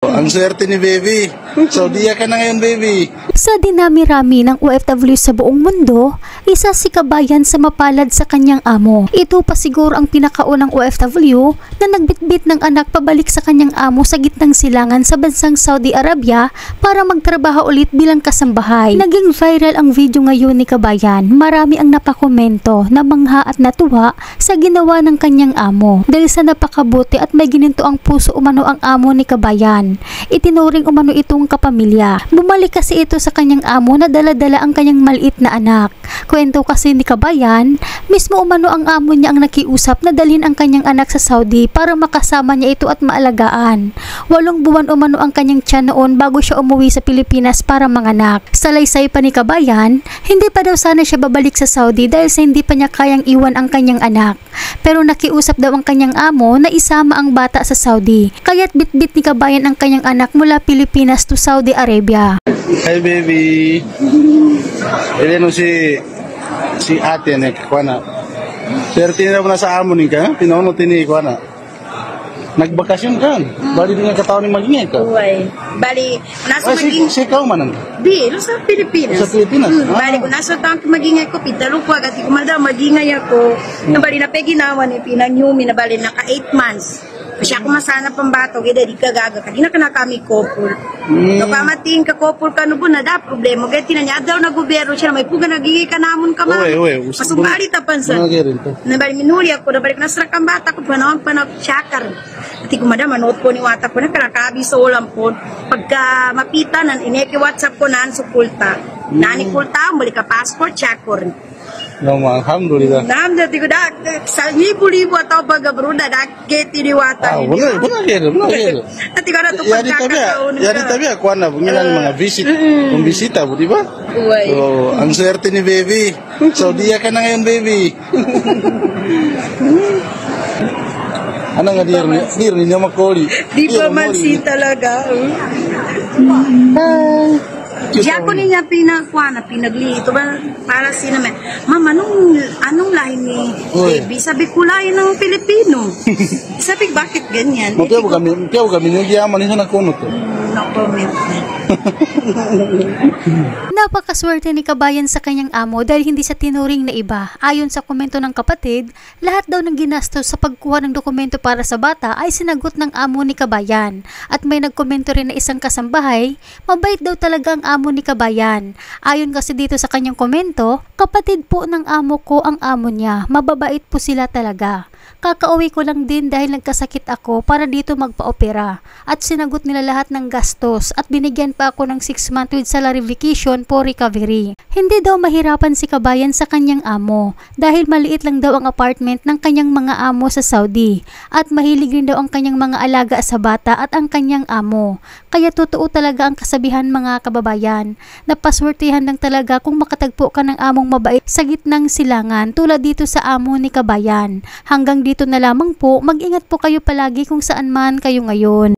Ang swerte ni baby. Saudiya ka na ngayon, baby. Sa dinami-rami ng OFW sa buong mundo, isa si kabayan sa mapalad sa kanyang amo. Ito pa siguro ang pinakaunang OFW na nagbitbit ng anak pabalik sa kanyang amo sa gitnang silangan sa bansang Saudi Arabia para magtrabaho ulit bilang kasambahay. Naging viral ang video ngayon ni kabayan. Marami ang napakomento na mangha at natuwa sa ginawa ng kanyang amo. Dahil sa napakabuti at may gininto ang puso umano ang amo ni kabayan. Itinuring umano itong kapamilya. Bumalik kasi ito sa kanyang amo na dala-dala ang kanyang maliit na anak. Kwento kasi ni kabayan, mismo umano ang amo niya ang nakiusap na dalhin ang kanyang anak sa Saudi para makasama niya ito at maalagaan. 8 buwan umano ang kanyang tiyan noon bago siya umuwi sa Pilipinas para manganak. Salaysay pa ni kabayan, hindi pa daw sana siya babalik sa Saudi dahil sa hindi pa niya kayang iwan ang kanyang anak. Pero nakiusap daw ang kanyang amo na isama ang bata sa Saudi. Kaya't bitbit ni kabayan ang kanyang anak mula Pilipinas to Saudi Arabia. Hi, baby. Ele no si ate ne kuana. Swerte na na sa amo ni ka, tinono tini kuana. Nagbakasyon ka. Bali din ka taon ni magingay ka. Uy. Bali, nasa maging... Si ikaw manan. Di, sa Pilipinas. Sa Pilipinas? Bali, kung nasa taon magingay ko, pitalo ko, agad ko malda, magingay ako. Nabali na peginawa ni Pinanyumi, nabali naka 8 months. Kasi ako masana pambato, gaya di kagaga. Kadina ka na kami couple. No, pamating ka couple ka nubo na da problema. Gaya tinanya daw na gobyerno siya, may puga nagingay ka namon ka ma. Masumbali tapan sa. Nabali minuli ako, nabali ko nasra kang bata ko, panawang panag-chakar. Ati ko madam, manood ko ni wata ko na karakabi sa ulam po. Pagka mapita, ineki WhatsApp ko naan sa kulta. Nani kulta, balik ka passport, chakor. No, alhamdulillah. Alhamdulillah, tigo da sa libo-libo atau pagabruda da keti di wata. Benar kira. Ati ko na to pagkakataon. Yari tabi ako na bungilan mga bisita, di ba? Uy. So, ang swerte ni baby. Saudiya ka na ngayon, baby. Ano nga dir niya makoli? Di pa man si talaga. Diya ko niya pinaglito ba para sinaman. Mama, anong lahi ni baby? Sabi ko lahi ng Pilipino. Sabi, bakit ganyan? Kaya kami yung yaman niya nakunot. No comment. Napakaswerte ni kabayan sa kanyang amo dahil hindi siya tinuring na iba. Ayon sa komento ng kapatid, lahat daw ng ginastos sa pagkuha ng dokumento para sa bata ay sinagot ng amo ni kabayan. At may nagkomento rin na isang kasambahay, mabait daw talaga ang amo ni kabayan. Ayon kasi dito sa kanyang komento, kapatid po ng amo ko ang amo niya, mababait po sila talaga. Kakauwi ko lang din dahil nagkasakit ako para dito magpa-opera at sinagot nila lahat ng gastos at binigyan pa ako ng 6 months with salary vacation for recovery. Hindi daw mahirapan si kabayan sa kanyang amo dahil maliit lang daw ang apartment ng kanyang mga amo sa Saudi at mahilig rin daw ang kanyang mga alaga sa bata at ang kanyang amo. Kaya totoo talaga ang kasabihan mga kababayan na paswertihan lang talaga kung makatagpo ka ng among mabait sa gitnang silangan tulad dito sa amo ni kabayan. Hanggang dito na lamang po, mag-ingat po kayo palagi kung saan man kayo ngayon.